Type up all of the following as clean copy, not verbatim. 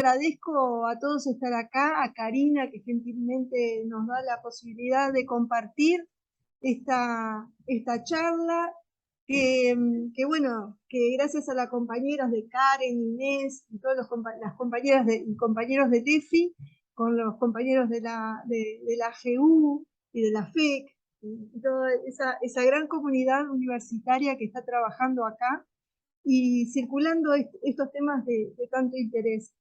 agradezco a todos estar acá, a Karina, que gentilmente nos da la posibilidad de compartir esta charla, que bueno, que gracias a las compañeras de Karen, Inés, y todas las compañeras y compañeros de TEFI, con los compañeros de la GU y de la FEC, y toda esa gran comunidad universitaria que está trabajando acá y circulando estos temas de tanto interés.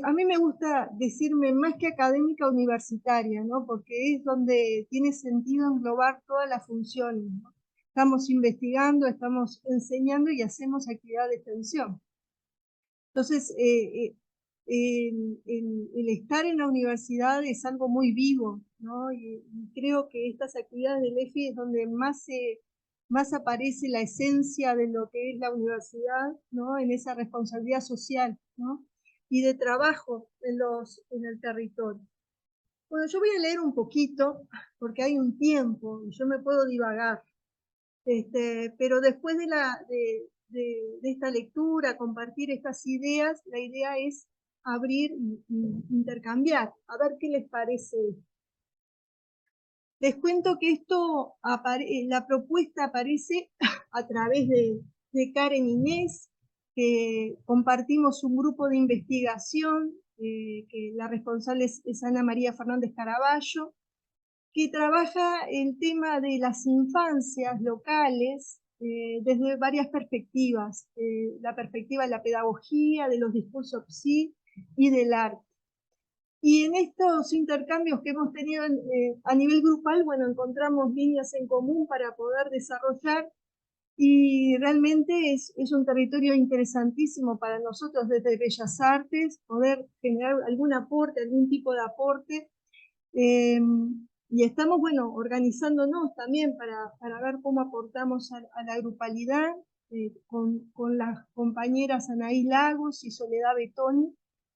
A mí me gusta decirme más que académica universitaria, ¿no? Porque es donde tiene sentido englobar todas las funciones, ¿no? Estamos investigando, estamos enseñando y hacemos actividad de extensión. Entonces, el estar en la universidad es algo muy vivo, ¿no? Y creo que estas actividades del EFI es donde más aparece la esencia de lo que es la universidad, ¿no? En esa responsabilidad social, ¿no? Y de trabajo en el territorio. Bueno, yo voy a leer un poquito, porque hay un tiempo, y yo me puedo divagar, pero después de esta lectura, compartir estas ideas, la idea es abrir y intercambiar, a ver qué les parece. Les cuento que la propuesta aparece a través de Karen Inés, que compartimos un grupo de investigación, que la responsable es Ana María Fernández Caraballo, que trabaja el tema de las infancias locales desde varias perspectivas, la perspectiva de la pedagogía, de los discursos psi y del arte. Y en estos intercambios que hemos tenido a nivel grupal, bueno, encontramos líneas en común para poder desarrollar, y realmente es un territorio interesantísimo para nosotros desde Bellas Artes, poder generar algún aporte, algún tipo de aporte. Y estamos, bueno, organizándonos también para ver cómo aportamos a la grupalidad, con las compañeras Anaí Lagos y Soledad Betoni,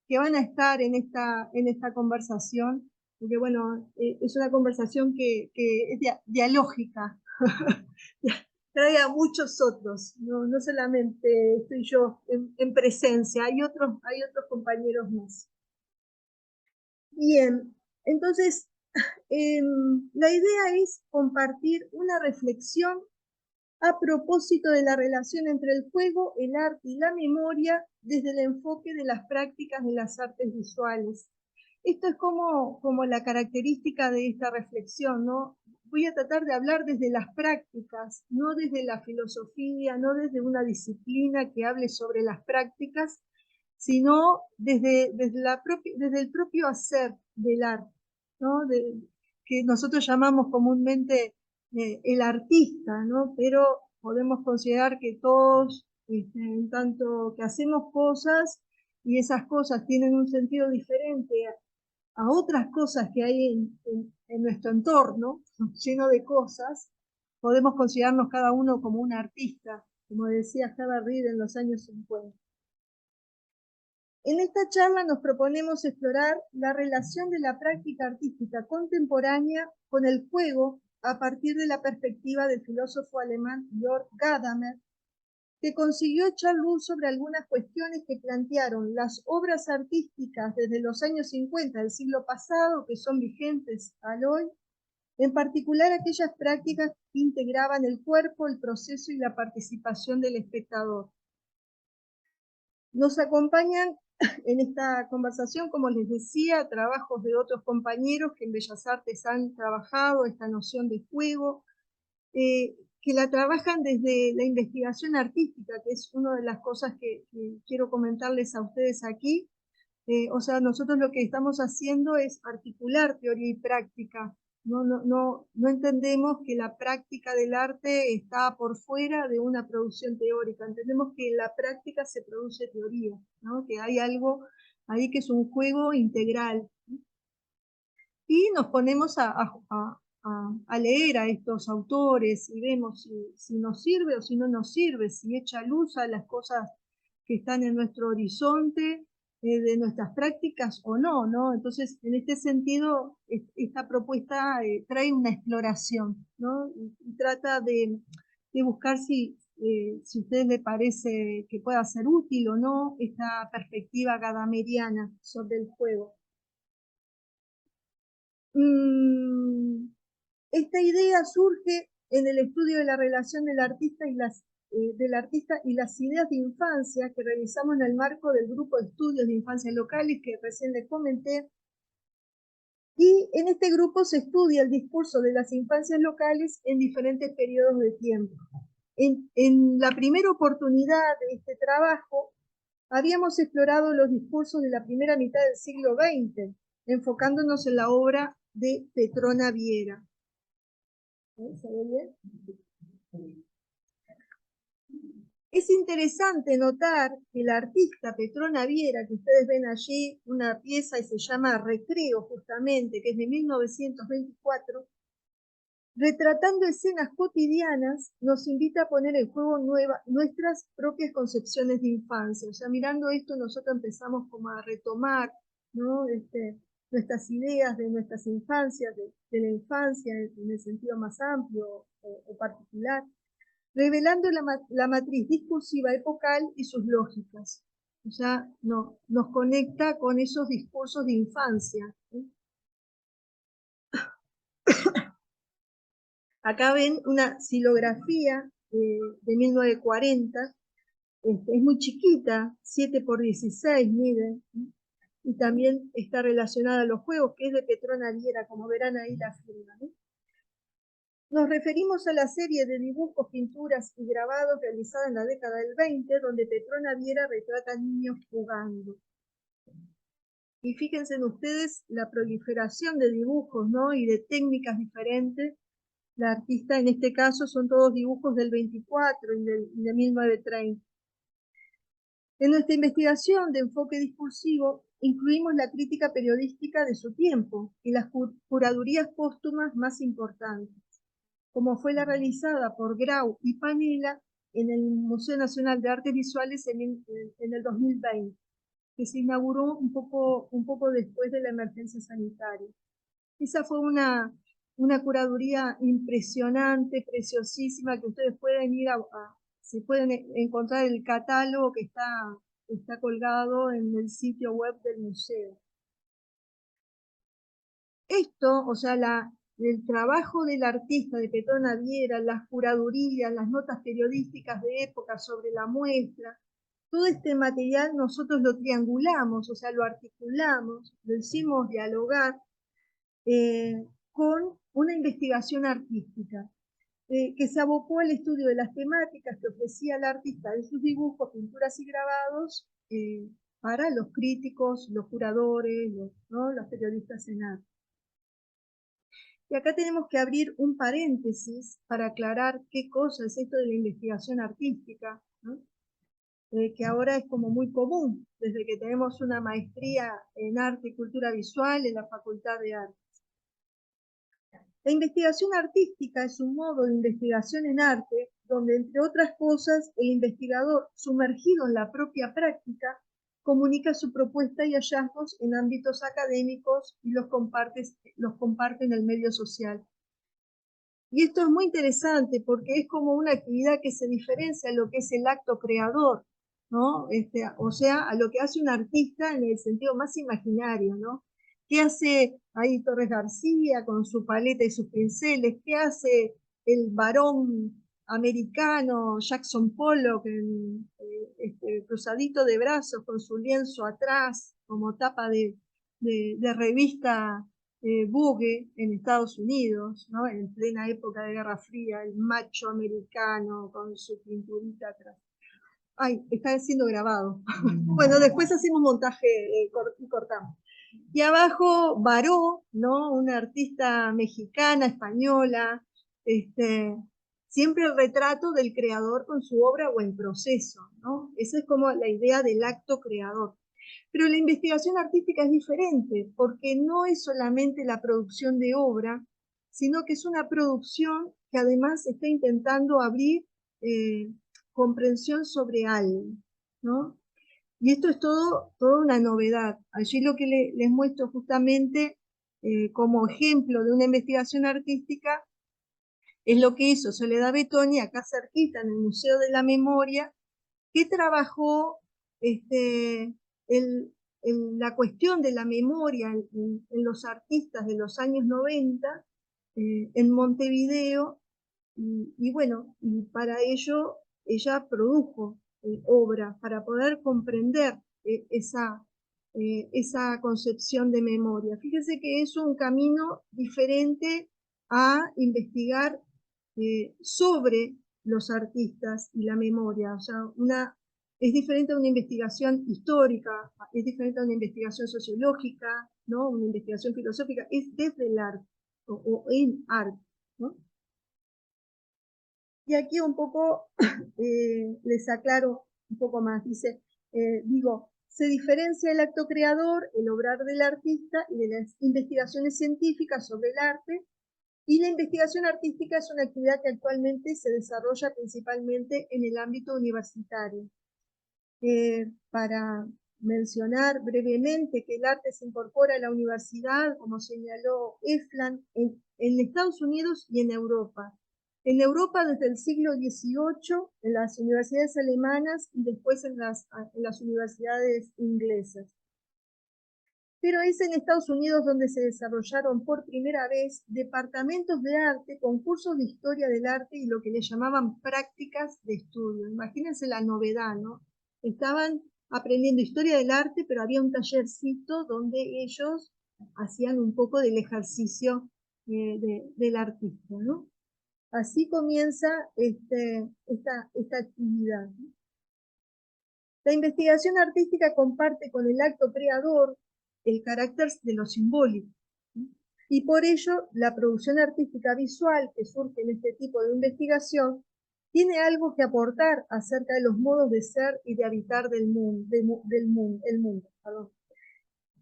que van a estar en esta conversación, porque bueno, es una conversación que es dialógica, trae a muchos otros, no solamente estoy yo en presencia, hay otros compañeros más. Bien, entonces la idea es compartir una reflexión a propósito de la relación entre el juego, el arte y la memoria desde el enfoque de las prácticas de las artes visuales. Esto es como la característica de esta reflexión, ¿no? Voy a tratar de hablar desde las prácticas, no desde la filosofía, no desde una disciplina que hable sobre las prácticas, sino desde el propio hacer del arte, ¿no? Que nosotros llamamos comúnmente el artista, ¿no? Pero podemos considerar que todos, en tanto que hacemos cosas, y esas cosas tienen un sentido diferente a otras cosas que hay en nuestro entorno, lleno de cosas, podemos considerarnos cada uno como un artista, como decía Java Reed en los años 50. En esta charla nos proponemos explorar la relación de la práctica artística contemporánea con el juego a partir de la perspectiva del filósofo alemán Jörg Gadamer, que consiguió echar luz sobre algunas cuestiones que plantearon las obras artísticas desde los años 50 del siglo pasado, que son vigentes al hoy, en particular aquellas prácticas que integraban el cuerpo, el proceso y la participación del espectador. Nos acompañan en esta conversación, como les decía, trabajos de otros compañeros que en Bellas Artes han trabajado esta noción de juego, que la trabajan desde la investigación artística, que es una de las cosas que quiero comentarles a ustedes aquí. O sea, nosotros lo que estamos haciendo es articular teoría y práctica. No entendemos que la práctica del arte está por fuera de una producción teórica. Entendemos que en la práctica se produce teoría, ¿no? Que hay algo ahí que es un juego integral. Y nos ponemos a leer a estos autores y vemos si nos sirve o si no nos sirve, si echa luz a las cosas que están en nuestro horizonte, de nuestras prácticas o no, ¿no? Entonces, en este sentido, esta propuesta trae una exploración, ¿no? Y trata de buscar si si a ustedes les parece que pueda ser útil o no esta perspectiva gadameriana sobre el juego. Esta idea surge en el estudio de la relación del artista y las ideas de infancia que realizamos en el marco del grupo de estudios de infancia locales que recién les comenté. Y en este grupo se estudia el discurso de las infancias locales en diferentes periodos de tiempo. En la primera oportunidad de este trabajo, habíamos explorado los discursos de la primera mitad del siglo XX, enfocándonos en la obra de Petrona Viera. ¿Se ve bien? Es interesante notar que la artista Petrona Viera, que ustedes ven allí, una pieza y se llama Recreo justamente, que es de 1924, retratando escenas cotidianas, nos invita a poner en juego nuestras propias concepciones de infancia. O sea, mirando esto nosotros empezamos como a retomar, ¿no? Nuestras ideas de nuestras infancias, de la infancia en el sentido más amplio o particular, revelando la matriz discursiva epocal y sus lógicas. O sea, nos conecta con esos discursos de infancia. Acá ven una xilografía de 1940, es muy chiquita, 7 por 16 miden, y también está relacionada a los juegos, que es de Petrona Viera, como verán ahí la firma. Nos referimos a la serie de dibujos, pinturas y grabados realizada en la década del 20, donde Petrona Viera retrata a niños jugando. Y fíjense en ustedes la proliferación de dibujos, ¿no? Y de técnicas diferentes. La artista, en este caso, son todos dibujos del 24 y de 1930. En nuestra investigación de enfoque discursivo, incluimos la crítica periodística de su tiempo y las curadurías póstumas más importantes, como fue la realizada por Grau y Panela en el Museo Nacional de Artes Visuales en el 2020, que se inauguró un poco después de la emergencia sanitaria. Esa fue una curaduría impresionante, preciosísima, que ustedes pueden ir se pueden encontrar el catálogo que está colgado en el sitio web del museo. Esto, o sea, el trabajo del artista de Petrona Viera, las curadurías, las notas periodísticas de época sobre la muestra, todo este material nosotros lo triangulamos, o sea, lo articulamos, lo hicimos dialogar con una investigación artística que se abocó al estudio de las temáticas que ofrecía el artista de sus dibujos, pinturas y grabados para los críticos, los curadores, los periodistas en arte. Y acá tenemos que abrir un paréntesis para aclarar qué cosa es esto de la investigación artística, ¿no? Que ahora es como muy común, desde que tenemos una maestría en arte y cultura visual en la Facultad de Artes. La investigación artística es un modo de investigación en arte donde, entre otras cosas, el investigador, sumergido en la propia práctica, comunica su propuesta y hallazgos en ámbitos académicos y los comparte en el medio social. Y esto es muy interesante porque es como una actividad que se diferencia de lo que es el acto creador, ¿no? O sea, a lo que hace un artista en el sentido más imaginario, ¿no? ¿Qué hace ahí Torres García con su paleta y sus pinceles? ¿Qué hace el varón americano Jackson Pollock cruzadito de brazos con su lienzo atrás como tapa de revista Vogue en Estados Unidos, ¿no? En plena época de Guerra Fría, el macho americano con su pinturita atrás? Ay, está siendo grabado. Bueno, después hacemos montaje y cortamos. Y abajo Baró, ¿no? Una artista mexicana, española, siempre el retrato del creador con su obra o en proceso, ¿no? Esa es como la idea del acto creador. Pero la investigación artística es diferente, porque no es solamente la producción de obra, sino que es una producción que además está intentando abrir comprensión sobre algo, ¿no? Y esto es toda una novedad. Allí lo que les muestro justamente como ejemplo de una investigación artística Es lo que hizo Soledad Betoni acá cerquita en el Museo de la Memoria, que trabajó la cuestión de la memoria en los artistas de los años 90 en Montevideo, y bueno, y para ello ella produjo obras para poder comprender esa concepción de memoria. Fíjese que es un camino diferente a investigar sobre los artistas y la memoria. O sea, es diferente a una investigación histórica, es diferente a una investigación sociológica, ¿no? Una investigación filosófica, es desde el arte, o en arte, ¿no? Y aquí un poco les aclaro un poco más. Dice, digo, se diferencia el acto creador, el obrar del artista y de las investigaciones científicas sobre el arte, y la investigación artística es una actividad que actualmente se desarrolla principalmente en el ámbito universitario. Para mencionar brevemente que el arte se incorpora a la universidad, como señaló Eflan, en Estados Unidos y en Europa. En Europa desde el siglo XVIII, en las universidades alemanas y después en las universidades inglesas. Pero es en Estados Unidos donde se desarrollaron por primera vez departamentos de arte, concursos de historia del arte y lo que le llamaban prácticas de estudio. Imagínense la novedad, ¿no? Estaban aprendiendo historia del arte, pero había un tallercito donde ellos hacían un poco del ejercicio del artista, ¿no? Así comienza esta actividad. La investigación artística comparte con el acto creador el carácter de lo simbólico, y por ello la producción artística visual que surge en este tipo de investigación tiene algo que aportar acerca de los modos de ser y de habitar el mundo.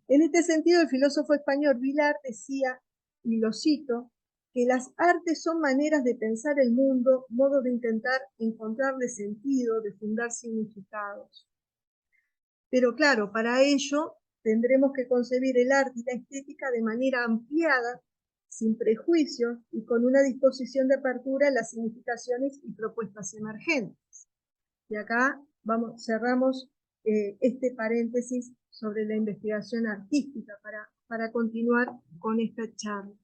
En este sentido, el filósofo español Vilar decía, y lo cito, que las artes son maneras de pensar el mundo, modos de intentar encontrarle sentido, de fundar significados. Pero claro, para ello tendremos que concebir el arte y la estética de manera ampliada, sin prejuicios y con una disposición de apertura a las significaciones y propuestas emergentes. Y acá cerramos este paréntesis sobre la investigación artística para continuar con esta charla.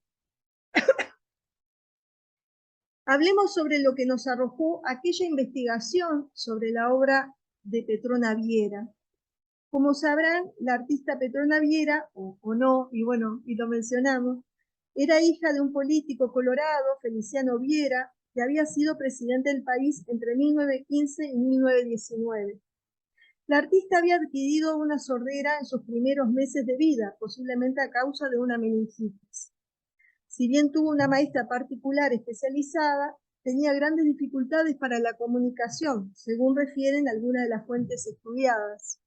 Hablemos sobre lo que nos arrojó aquella investigación sobre la obra de Petrona Viera. Como sabrán, la artista Petrona Viera, o no, y bueno, y lo mencionamos, era hija de un político colorado, Feliciano Viera, que había sido presidente del país entre 1915 y 1919. La artista había adquirido una sordera en sus primeros meses de vida, posiblemente a causa de una meningitis. Si bien tuvo una maestra particular especializada, tenía grandes dificultades para la comunicación, según refieren algunas de las fuentes estudiadas.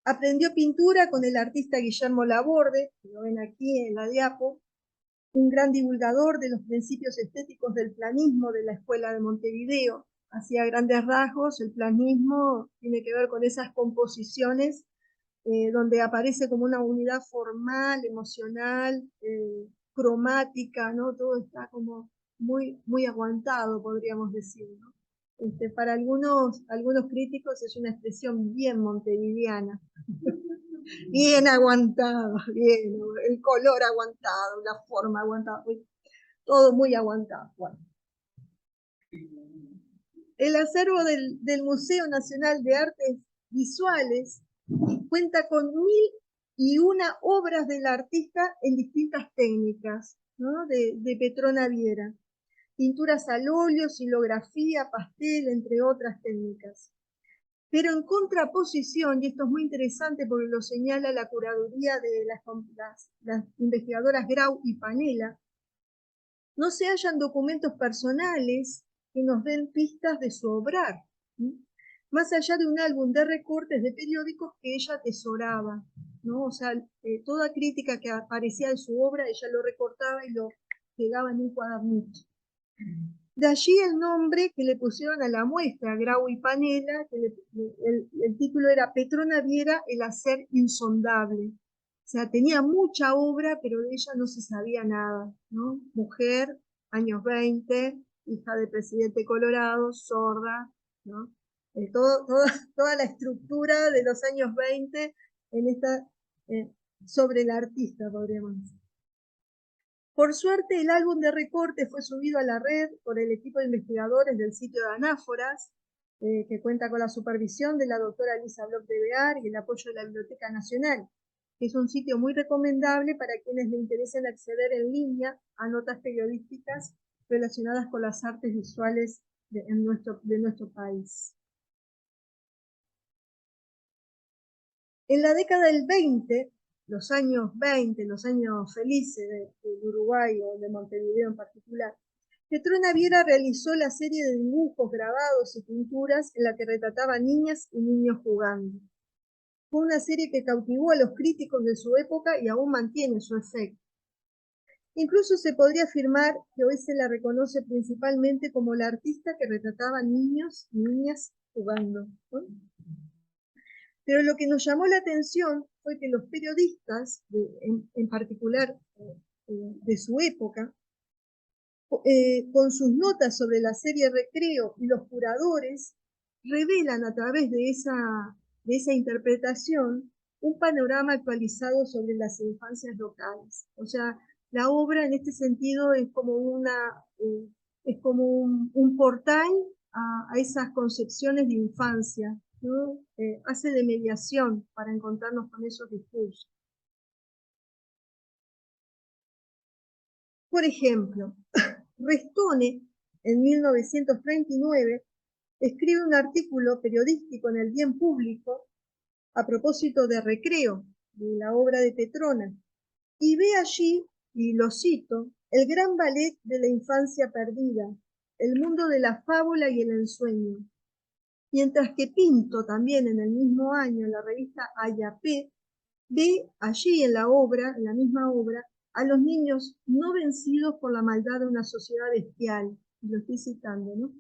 Aprendió pintura con el artista Guillermo Laborde, que lo ven aquí en la diapo, un gran divulgador de los principios estéticos del planismo de la Escuela de Montevideo. Hacía grandes rasgos, el planismo tiene que ver con esas composiciones donde aparece como una unidad formal, emocional, cromática, ¿no? Todo está como muy, muy aguantado, podríamos decir, ¿no? Para algunos críticos es una expresión bien montevideana. Bien aguantado, bien, el color aguantado, la forma aguantada, todo muy aguantado. Bueno. El acervo del Museo Nacional de Artes Visuales cuenta con 1001 obras del artista en distintas técnicas, ¿no? de Petrona Viera. Pinturas al óleo, silografía, pastel, entre otras técnicas. Pero en contraposición, y esto es muy interesante porque lo señala la curaduría de las investigadoras Grau y Panela, no se hallan documentos personales que nos den pistas de su obrar, más allá de un álbum de recortes de periódicos que ella atesoraba, ¿no? O sea, toda crítica que aparecía de su obra, ella lo recortaba y lo pegaba en un cuadernito. De allí el nombre que le pusieron a la muestra, Grau y Panela, que el título era Petrona Viera, el hacer insondable. sea, tenía mucha obra, pero de ella no se sabía nada, ¿no? Mujer, años 20, hija del presidente Colorado, sorda, ¿no? Toda la estructura de los años 20 en esta, sobre el artista, podríamos decir. Por suerte, el álbum de recorte fue subido a la red por el equipo de investigadores del sitio de Anáforas, que cuenta con la supervisión de la doctora Elisa Bloch de Bear y el apoyo de la Biblioteca Nacional, que es un sitio muy recomendable para quienes le interesen acceder en línea a notas periodísticas relacionadas con las artes visuales de nuestro país. En la década del 20, los años 20, los años felices de Uruguay o de Montevideo en particular, Petrona Viera realizó la serie de dibujos, grabados y pinturas en la que retrataba niñas y niños jugando. Fue una serie que cautivó a los críticos de su época y aún mantiene su efecto. Incluso se podría afirmar que hoy se la reconoce principalmente como la artista que retrataba niños y niñas jugando, ¿no? Pero lo que nos llamó la atención fue que los periodistas, en particular de su época, con sus notas sobre la serie Recreo y los curadores, revelan a través de esa interpretación un panorama actualizado sobre las infancias locales. O sea, la obra en este sentido es como un portal a esas concepciones de infancia, ¿no? Hace de mediación para encontrarnos con esos discursos. Por ejemplo, Restone, en 1939, escribe un artículo periodístico en el Bien Público a propósito de Recreo, de la obra de Petrona, y ve allí, y lo cito, el gran ballet de la infancia perdida, el mundo de la fábula y el ensueño. Mientras que Pinto, también en el mismo año, en la revista Ayapé, ve allí en la misma obra, a los niños no vencidos por la maldad de una sociedad bestial, y lo estoy citando, ¿no?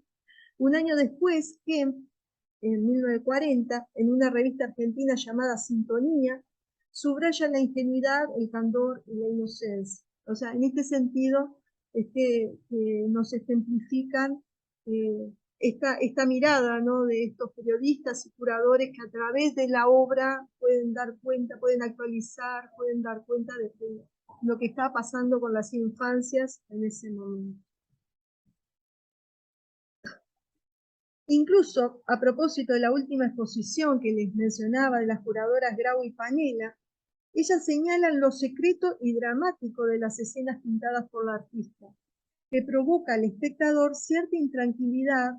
Un año después, Kemp, en 1940, en una revista argentina llamada Sintonía, subraya la ingenuidad, el candor y la inocencia. O sea, en este sentido es que nos ejemplifican esta mirada, ¿no?, de estos periodistas y curadores que a través de la obra pueden dar cuenta, pueden actualizar, pueden dar cuenta de lo que está pasando con las infancias en ese momento. Incluso, a propósito de la última exposición que les mencionaba de las curadoras Grau y Panela, ellas señalan lo secreto y dramático de las escenas pintadas por la artista, que provoca al espectador cierta intranquilidad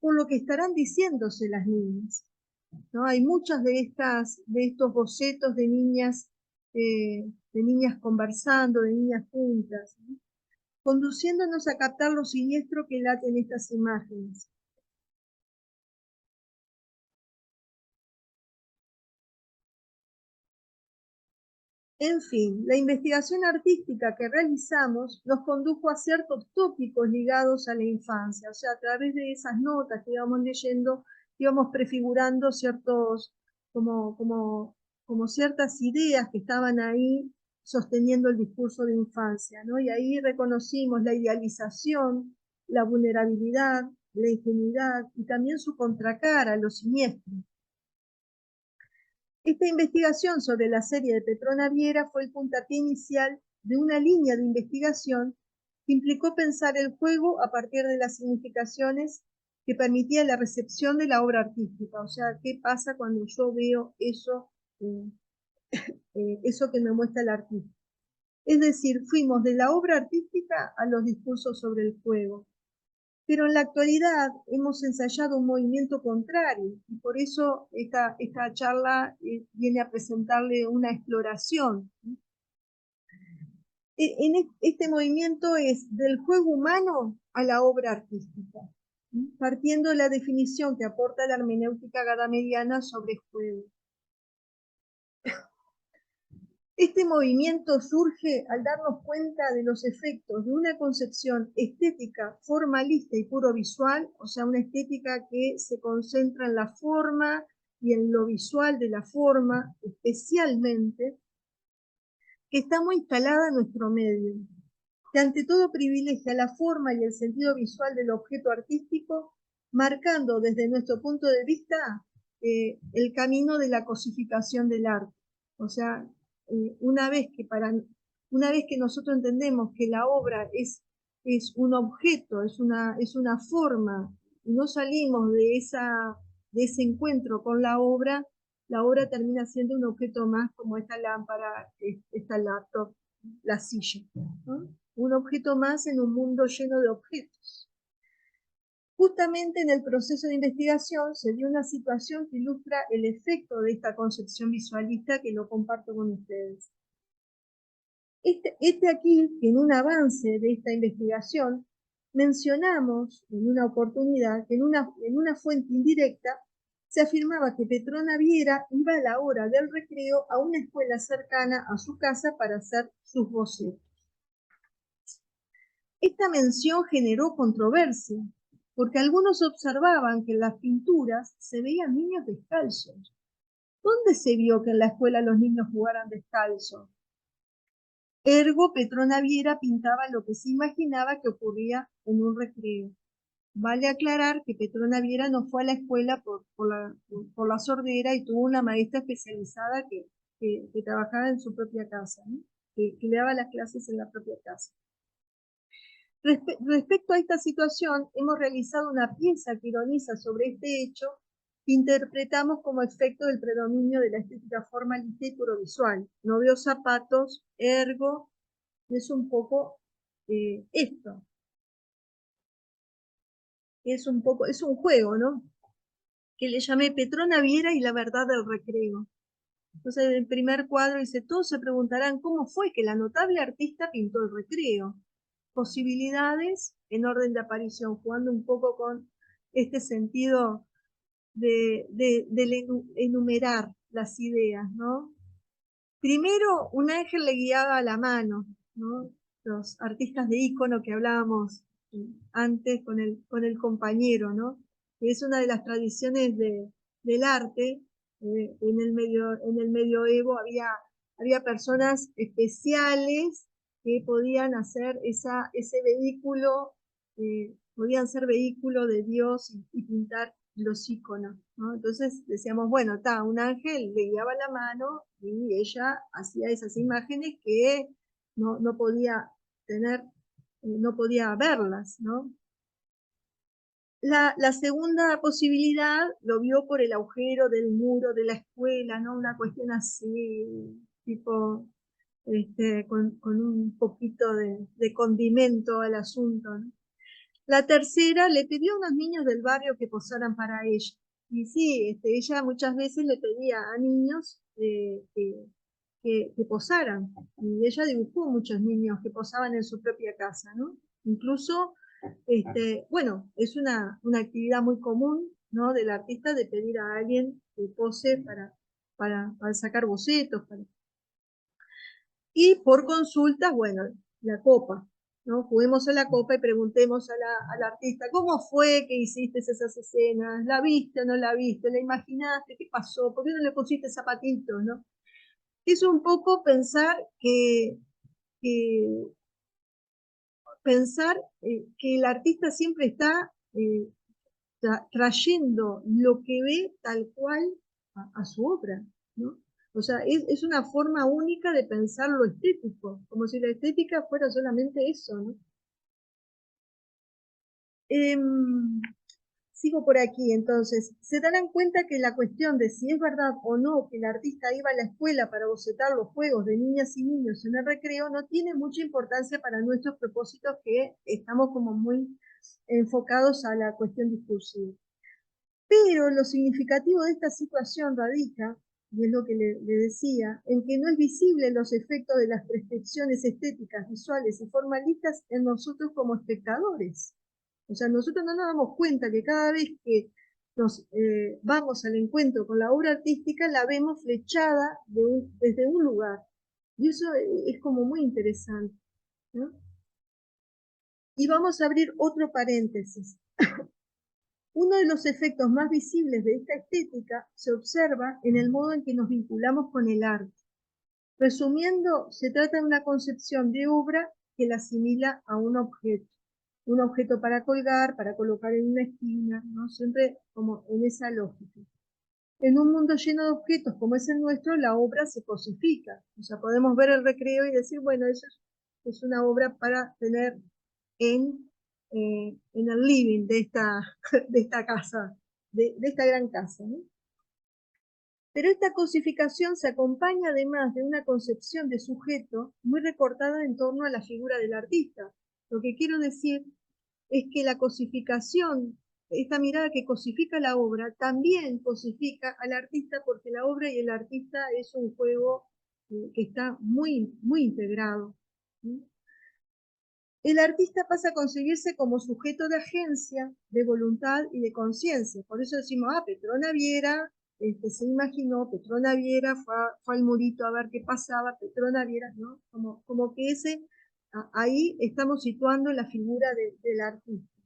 por lo que estarán diciéndose las niñas, ¿no? Hay muchos de estos bocetos de niñas conversando, de niñas juntas, ¿no?, conduciéndonos a captar lo siniestro que late en estas imágenes. En fin, la investigación artística que realizamos nos condujo a ciertos tópicos ligados a la infancia, o sea, a través de esas notas que íbamos leyendo, íbamos prefigurando como ciertas ideas que estaban ahí sosteniendo el discurso de infancia, ¿no? Y ahí reconocimos la idealización, la vulnerabilidad, la ingenuidad y también su contracara, lo siniestro. Esta investigación sobre la serie de Petrona Viera fue el puntapié inicial de una línea de investigación que implicó pensar el juego a partir de las significaciones que permitía la recepción de la obra artística. O sea, ¿qué pasa cuando yo veo eso que me muestra el artista? Es decir, fuimos de la obra artística a los discursos sobre el juego. Pero en la actualidad hemos ensayado un movimiento contrario y por eso esta charla viene a presentarle una exploración. Este movimiento es del juego humano a la obra artística, partiendo de la definición que aporta la hermenéutica gadameriana sobre juego. Este movimiento surge al darnos cuenta de los efectos de una concepción estética formalista y puro visual, o sea, una estética que se concentra en la forma y en lo visual de la forma especialmente, que está muy instalada en nuestro medio, que ante todo privilegia la forma y el sentido visual del objeto artístico, marcando desde nuestro punto de vista el camino de la cosificación del arte. O sea, una vez que nosotros entendemos que la obra es un objeto, es una forma, y no salimos de ese encuentro con la obra termina siendo un objeto más como esta lámpara, esta laptop, la silla, ¿no? Un objeto más en un mundo lleno de objetos. Justamente en el proceso de investigación se dio una situación que ilustra el efecto de esta concepción visualista que lo comparto con ustedes. Aquí, en un avance de esta investigación, mencionamos en una oportunidad que en una fuente indirecta se afirmaba que Petrona Viera iba a la hora del recreo a una escuela cercana a su casa para hacer sus bocetos. Esta mención generó controversia, porque algunos observaban que en las pinturas se veían niños descalzos. ¿Dónde se vio que en la escuela los niños jugaran descalzos? Ergo, Petrona Viera pintaba lo que se imaginaba que ocurría en un recreo. Vale aclarar que Petrona Viera no fue a la escuela por la sordera y tuvo una maestra especializada que trabajaba en su propia casa, ¿no? que le daba las clases en la propia casa. Respecto a esta situación, hemos realizado una pieza que ironiza sobre este hecho que interpretamos como efecto del predominio de la estética formalista y purovisual. No veo zapatos, ergo, es un poco esto. Es un juego, ¿no? Que le llamé Petrona Viera y la verdad del recreo. Entonces, en el primer cuadro dice, todos se preguntarán cómo fue que la notable artista pintó el recreo. Posibilidades en orden de aparición, jugando un poco con este sentido de enumerar las ideas, ¿no? Primero, un ángel le guiaba a la mano, ¿no? Los artistas de ícono que hablábamos antes con el compañero, ¿no? Que es una de las tradiciones del arte. En el medioevo había personas especiales que podían hacer ese vehículo, podían ser vehículo de Dios y pintar los íconos, ¿no? Entonces decíamos, bueno, un ángel le guiaba la mano y ella hacía esas imágenes que no podía tener, no podía verlas, ¿no? La segunda posibilidad lo vio por el agujero del muro de la escuela, ¿no? Una cuestión así, tipo, con un poquito de condimento al asunto, ¿no? La tercera le pidió a unos niños del barrio que posaran para ella. Y sí, ella muchas veces le pedía a niños que posaran. Y ella dibujó muchos niños que posaban en su propia casa, ¿no? Incluso, bueno, es una actividad muy común, ¿no? Del artista de pedir a alguien que pose para sacar bocetos. Y por consultas, bueno, la copa, ¿no? Juguemos a la copa y preguntemos al artista, ¿cómo fue que hiciste esas escenas? ¿La viste o no la viste? ¿La imaginaste? ¿Qué pasó? ¿Por qué no le pusiste zapatitos, no? Es un poco pensar que el artista siempre está trayendo lo que ve tal cual a su obra, ¿no? O sea, es una forma única de pensar lo estético, como si la estética fuera solamente eso, ¿no? Sigo por aquí, entonces, se darán cuenta que la cuestión de si es verdad o no que el artista iba a la escuela para bocetar los juegos de niñas y niños en el recreo no tiene mucha importancia para nuestros propósitos, que estamos como muy enfocados a la cuestión discursiva. Pero lo significativo de esta situación radica, y es lo que le decía, en que no es visible los efectos de las prescripciones estéticas, visuales y formalistas en nosotros como espectadores. O sea, nosotros no nos damos cuenta que cada vez que nos vamos al encuentro con la obra artística, la vemos flechada desde un lugar. Y eso es como muy interesante, ¿no? Y vamos a abrir otro paréntesis. Uno de los efectos más visibles de esta estética se observa en el modo en que nos vinculamos con el arte. Resumiendo, se trata de una concepción de obra que la asimila a un objeto para colgar, para colocar en una esquina, ¿no? Siempre como en esa lógica. En un mundo lleno de objetos como es el nuestro, la obra se cosifica. O sea, podemos ver el recreo y decir, bueno, eso es una obra para tener en el living de esta casa, de esta gran casa, ¿no? Pero esta cosificación se acompaña además de una concepción de sujeto muy recortada en torno a la figura del artista. Lo que quiero decir es que la cosificación, esta mirada que cosifica la obra, también cosifica al artista, porque la obra y el artista es un juego que está muy, muy integrado. El artista pasa a concebirse como sujeto de agencia, de voluntad y de conciencia. Por eso decimos, Petrona Viera se imaginó, Petrona Viera fue al murito a ver qué pasaba, Petrona Viera, ¿no? Como que ahí estamos situando la figura del artista.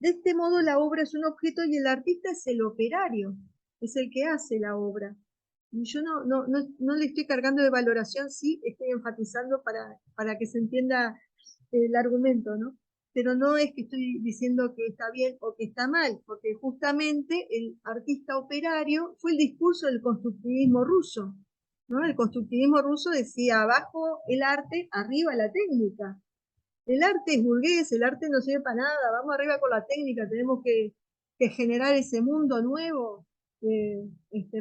De este modo, la obra es un objeto y el artista es el operario, es el que hace la obra. Y yo no le estoy cargando de valoración, sí estoy enfatizando para que se entienda el argumento, ¿no? Pero no es que estoy diciendo que está bien o que está mal, porque justamente el artista operario fue el discurso del constructivismo ruso, ¿no? El constructivismo ruso decía, abajo el arte, arriba la técnica. El arte es burgués, el arte no sirve para nada, vamos arriba con la técnica, tenemos que generar ese mundo nuevo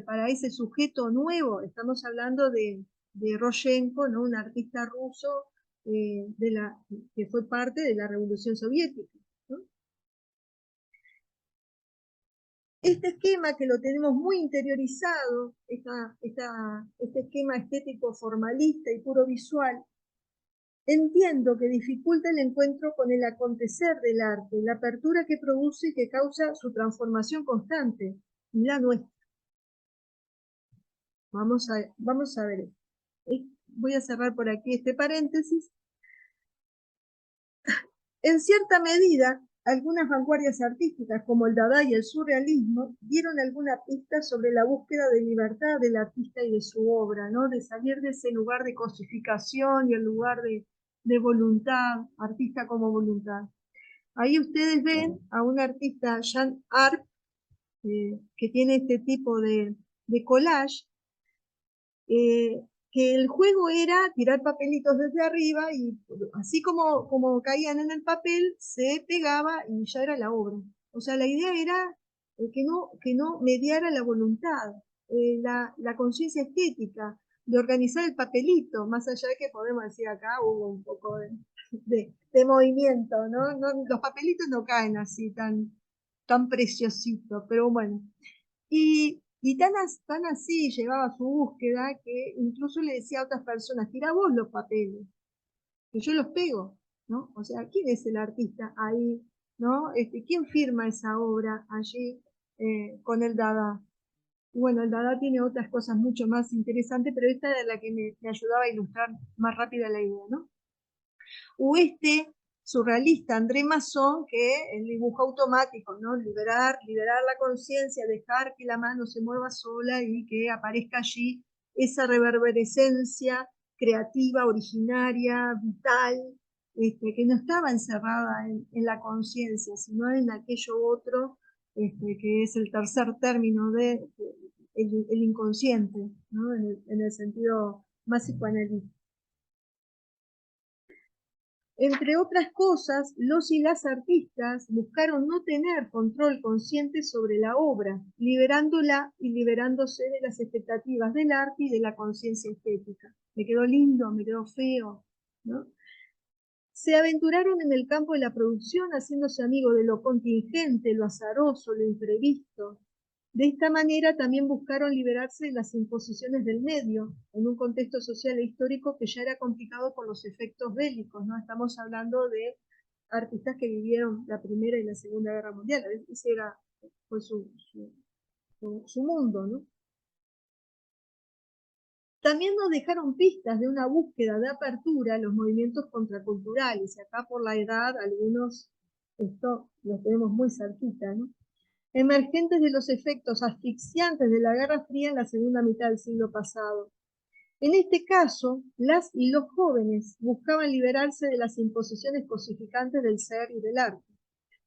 para ese sujeto nuevo. Estamos hablando de Rozhenko, ¿no? Un artista ruso que fue parte de la Revolución Soviética, ¿no? Este esquema que lo tenemos muy interiorizado, este esquema estético formalista y puro visual, entiendo que dificulta el encuentro con el acontecer del arte, la apertura que produce y que causa su transformación constante, y la nuestra. Vamos a ver. Voy a cerrar por aquí este paréntesis. En cierta medida, algunas vanguardias artísticas, como el Dada y el surrealismo, dieron alguna pista sobre la búsqueda de libertad del artista y de su obra, ¿no? De salir de ese lugar de cosificación y el lugar de voluntad, artista como voluntad. Ahí ustedes ven a un artista, Jean Arp, que tiene este tipo de collage, que el juego era tirar papelitos desde arriba y así como caían en el papel, se pegaba y ya era la obra. O sea, la idea era que no mediara la voluntad, la conciencia estética, de organizar el papelito, más allá de que podemos decir acá hubo un poco de movimiento, ¿no? Los papelitos no caen así tan preciositos, pero bueno. Y tan así llevaba su búsqueda que incluso le decía a otras personas, tira vos los papeles, que yo los pego, ¿no? O sea, ¿quién es el artista ahí, ¿no? ¿Quién firma esa obra allí con el Dada? Y bueno, el Dada tiene otras cosas mucho más interesantes, pero esta era la que me ayudaba a ilustrar más rápida la idea, ¿no? O surrealista André Masson, que el dibujo automático, ¿no? Liberar la conciencia, dejar que la mano se mueva sola y que aparezca allí esa reverberescencia creativa, originaria, vital, que no estaba encerrada en la conciencia, sino en aquello otro, que es el tercer término de el inconsciente, ¿no? En el sentido más psicoanalítico. Entre otras cosas, los y las artistas buscaron no tener control consciente sobre la obra, liberándola y liberándose de las expectativas del arte y de la conciencia estética. Me quedó lindo, me quedó feo, ¿no? Se aventuraron en el campo de la producción haciéndose amigos de lo contingente, lo azaroso, lo imprevisto. De esta manera también buscaron liberarse de las imposiciones del medio, en un contexto social e histórico que ya era complicado por los efectos bélicos, ¿no? Estamos hablando de artistas que vivieron la Primera y la Segunda Guerra Mundial, ese fue su mundo, ¿no? También nos dejaron pistas de una búsqueda de apertura a los movimientos contraculturales, y acá por la edad algunos, esto los tenemos muy cerquita, ¿no? Emergentes de los efectos asfixiantes de la Guerra Fría en la segunda mitad del siglo pasado. En este caso, las y los jóvenes buscaban liberarse de las imposiciones cosificantes del ser y del arte.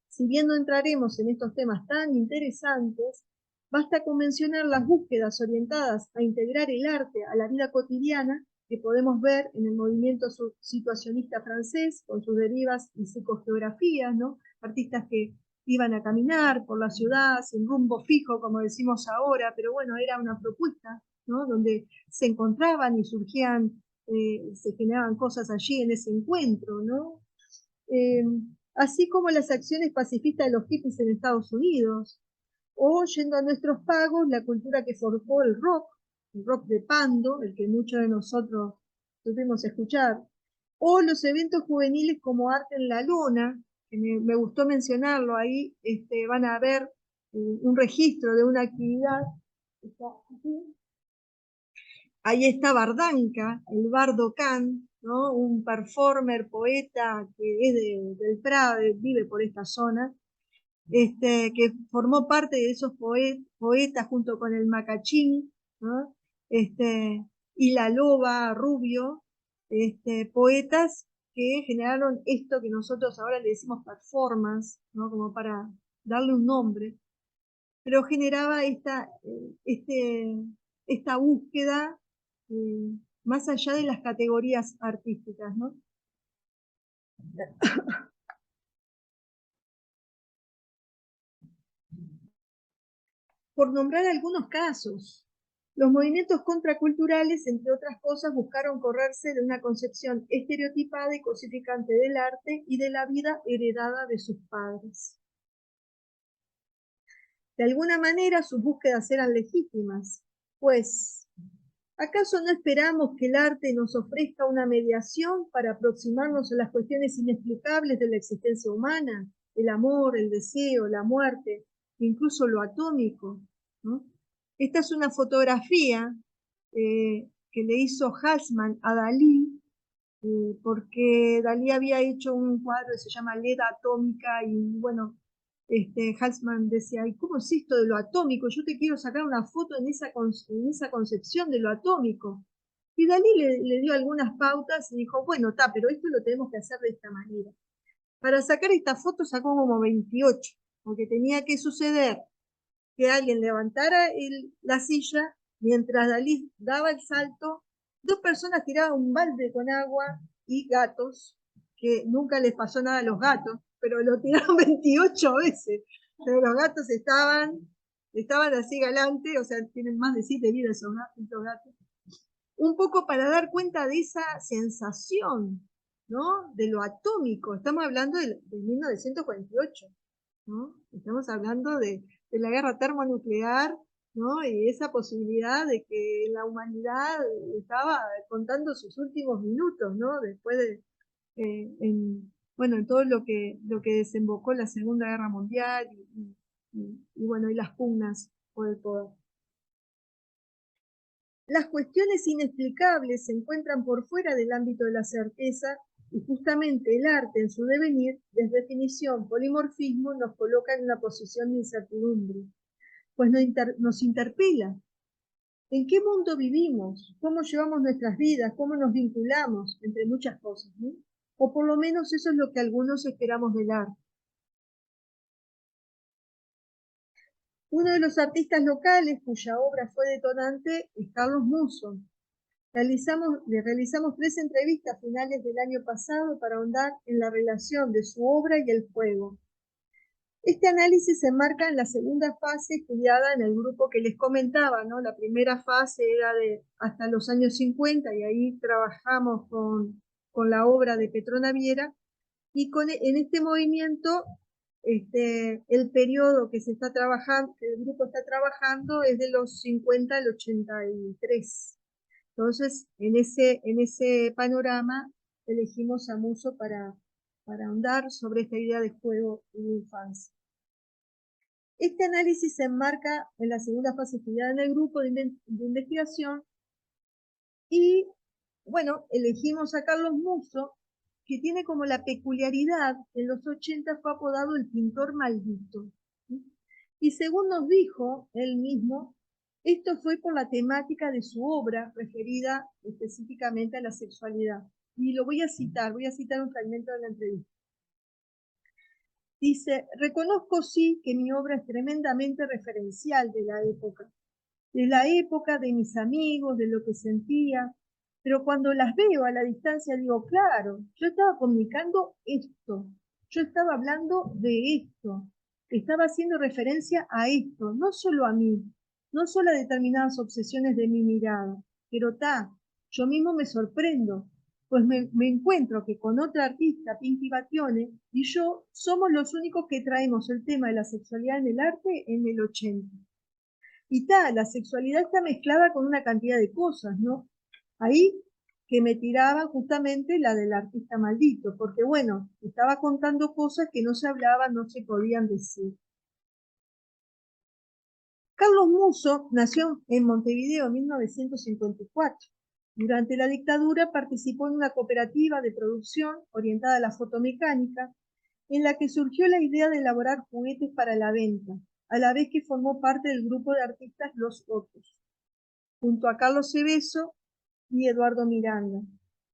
Si bien no entraremos en estos temas tan interesantes, basta con mencionar las búsquedas orientadas a integrar el arte a la vida cotidiana que podemos ver en el movimiento situacionista francés, con sus derivas y psicogeografías, ¿no? Artistas que iban a caminar por la ciudad sin rumbo fijo, como decimos ahora, pero bueno, era una propuesta, ¿no? Donde se encontraban y surgían, se generaban cosas allí en ese encuentro, ¿no? Así como las acciones pacifistas de los hippies en Estados Unidos, o yendo a nuestros pagos, la cultura que forjó el rock de Pando, el que muchos de nosotros tuvimos escuchar, o los eventos juveniles como Arte en la Luna, que me gustó mencionarlo ahí, van a ver un registro de una actividad. Ahí está Bardanca, el Bardo Can, ¿no? Un performer, poeta que es del Prado, vive por esta zona, que formó parte de esos poetas junto con el Macachín, ¿no? Y la Loba Rubio, poetas que generaron esto que nosotros ahora le decimos performance, ¿no? Como para darle un nombre, pero generaba esta búsqueda más allá de las categorías artísticas, ¿no? Por nombrar algunos casos, los movimientos contraculturales, entre otras cosas, buscaron correrse de una concepción estereotipada y cosificante del arte y de la vida heredada de sus padres. De alguna manera, sus búsquedas eran legítimas, pues ¿acaso no esperamos que el arte nos ofrezca una mediación para aproximarnos a las cuestiones inexplicables de la existencia humana, el amor, el deseo, la muerte, incluso lo atómico, ¿no? Esta es una fotografía que le hizo Haussmann a Dalí, porque Dalí había hecho un cuadro que se llama Leda Atómica y bueno, Haussmann decía, ¿y cómo es esto de lo atómico? Yo te quiero sacar una foto en esa concepción de lo atómico. Y Dalí le dio algunas pautas y dijo, bueno, está, pero esto lo tenemos que hacer de esta manera. Para sacar esta foto sacó como 28, porque tenía que suceder que alguien levantara la silla mientras Dalí daba el salto, dos personas tiraban un balde con agua y gatos, que nunca les pasó nada a los gatos, pero lo tiraron 28 veces. Pero los gatos estaban así galantes, o sea, tienen más de 7 vidas esos gatos. Un poco para dar cuenta de esa sensación, ¿no? De lo atómico. Estamos hablando de 1948, ¿no? Estamos hablando de la guerra termonuclear, ¿no? Y esa posibilidad de que la humanidad estaba contando sus últimos minutos, ¿no? Después de, bueno, en todo lo que desembocó la Segunda Guerra Mundial y bueno, y las pugnas por el poder. Las cuestiones inexplicables se encuentran por fuera del ámbito de la certeza y justamente el arte en su devenir, desdefinición, polimorfismo, nos coloca en una posición de incertidumbre, pues nos interpela. ¿En qué mundo vivimos? ¿Cómo llevamos nuestras vidas? ¿Cómo nos vinculamos? Entre muchas cosas, ¿no? O por lo menos eso es lo que algunos esperamos del arte. Uno de los artistas locales cuya obra fue detonante es Carlos Musso. Le realizamos 3 entrevistas a finales del año pasado para ahondar en la relación de su obra y el fuego. Este análisis se enmarca en la segunda fase estudiada en el grupo que les comentaba, ¿no? La primera fase era de hasta los años 50 y ahí trabajamos con la obra de Petrona Viera y en este movimiento el periodo que se está trabajando, que el grupo está trabajando es de los 50 al 83. Entonces, en ese panorama elegimos a Musso para ahondar sobre esta idea de juego y de infancia. Este análisis se enmarca en la segunda fase estudiada en el grupo de investigación y, bueno, elegimos a Carlos Musso, que tiene como la peculiaridad, en los 80 fue apodado el pintor maldito. Y según nos dijo él mismo, Esto fue por la temática de su obra referida específicamente a la sexualidad. Y lo voy a citar un fragmento de la entrevista. Dice, reconozco sí que mi obra es tremendamente referencial de la época de mis amigos, de lo que sentía, pero cuando las veo a la distancia digo, claro, yo estaba comunicando esto, yo estaba hablando de esto, estaba haciendo referencia a esto, no solo a mí, no solo a determinadas obsesiones de mi mirada, pero yo mismo me sorprendo, pues me encuentro que con otra artista, Pinky Battione, y yo somos los únicos que traemos el tema de la sexualidad en el arte en el 80. Y la sexualidad está mezclada con una cantidad de cosas, ¿no? Ahí que me tiraba justamente la del artista maldito, porque bueno, estaba contando cosas que no se hablaban, no se podían decir. Carlos Musso nació en Montevideo en 1954. Durante la dictadura participó en una cooperativa de producción orientada a la fotomecánica, en la que surgió la idea de elaborar juguetes para la venta, a la vez que formó parte del grupo de artistas Los Otros, junto a Carlos Cebeso y Eduardo Miranda.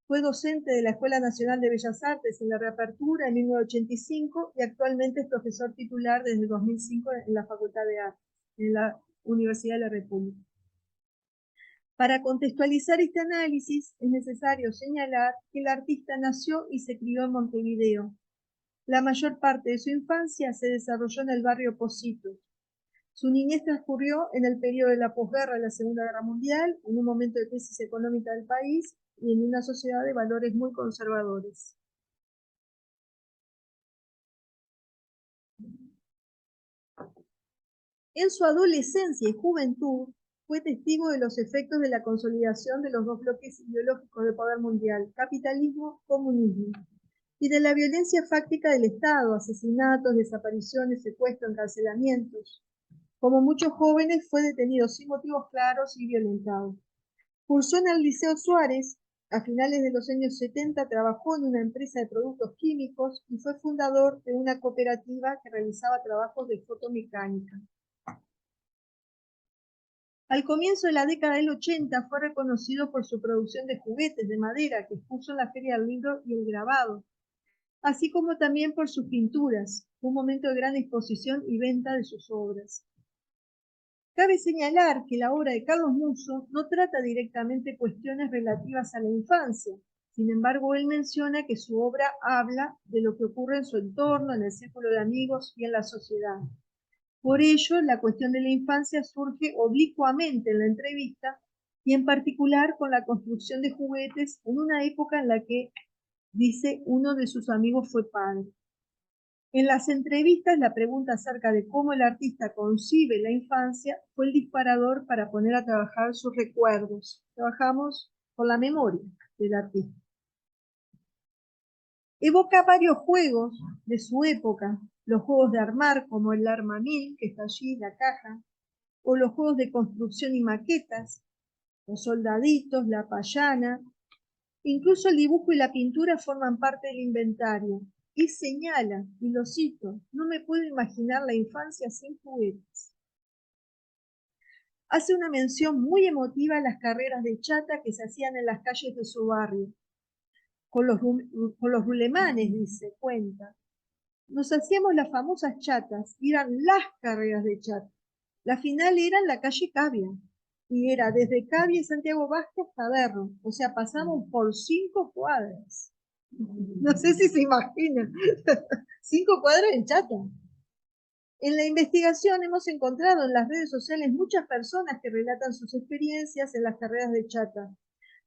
Fue docente de la Escuela Nacional de Bellas Artes en la reapertura en 1985 y actualmente es profesor titular desde 2005 en la Facultad de Artes, en la Universidad de la República. Para contextualizar este análisis es necesario señalar que el artista nació y se crió en Montevideo. La mayor parte de su infancia se desarrolló en el barrio Pocitos. Su niñez transcurrió en el periodo de la posguerra de la Segunda Guerra Mundial, en un momento de crisis económica del país y en una sociedad de valores muy conservadores. En su adolescencia y juventud fue testigo de los efectos de la consolidación de los dos bloques ideológicos de poder mundial, capitalismo, comunismo, y de la violencia fáctica del Estado, asesinatos, desapariciones, secuestros, encarcelamientos. Como muchos jóvenes, fue detenido sin motivos claros y violentado. Cursó en el Liceo Suárez, a finales de los años 70 trabajó en una empresa de productos químicos y fue fundador de una cooperativa que realizaba trabajos de fotomecánica. Al comienzo de la década del 80 fue reconocido por su producción de juguetes de madera que expuso en la Feria del Libro y el Grabado, así como también por sus pinturas, un momento de gran exposición y venta de sus obras. Cabe señalar que la obra de Carlos Musso no trata directamente cuestiones relativas a la infancia. Sin embargo, él menciona que su obra habla de lo que ocurre en su entorno, en el círculo de amigos y en la sociedad. Por ello, la cuestión de la infancia surge oblicuamente en la entrevista y en particular con la construcción de juguetes en una época en la que, dice, uno de sus amigos fue padre. En las entrevistas, la pregunta acerca de cómo el artista concibe la infancia fue el disparador para poner a trabajar sus recuerdos. Trabajamos con la memoria del artista. Evoca varios juegos de su época, los juegos de armar, como el Arma 1000, que está allí, la caja, o los juegos de construcción y maquetas, los soldaditos, la payana. Incluso el dibujo y la pintura forman parte del inventario. Y señala, y lo cito, no me puedo imaginar la infancia sin juguetes. Hace una mención muy emotiva a las carreras de chata que se hacían en las calles de su barrio. Con los rulemanes, dice, cuenta. Nos hacíamos las famosas chatas, y eran las carreras de chata. La final era en la calle Cavia, y era desde Cavia y Santiago Vázquez hasta Berro, o sea, pasamos por 5 cuadras. No sé si se imaginan, 5 cuadras en chata. En la investigación hemos encontrado en las redes sociales muchas personas que relatan sus experiencias en las carreras de chata.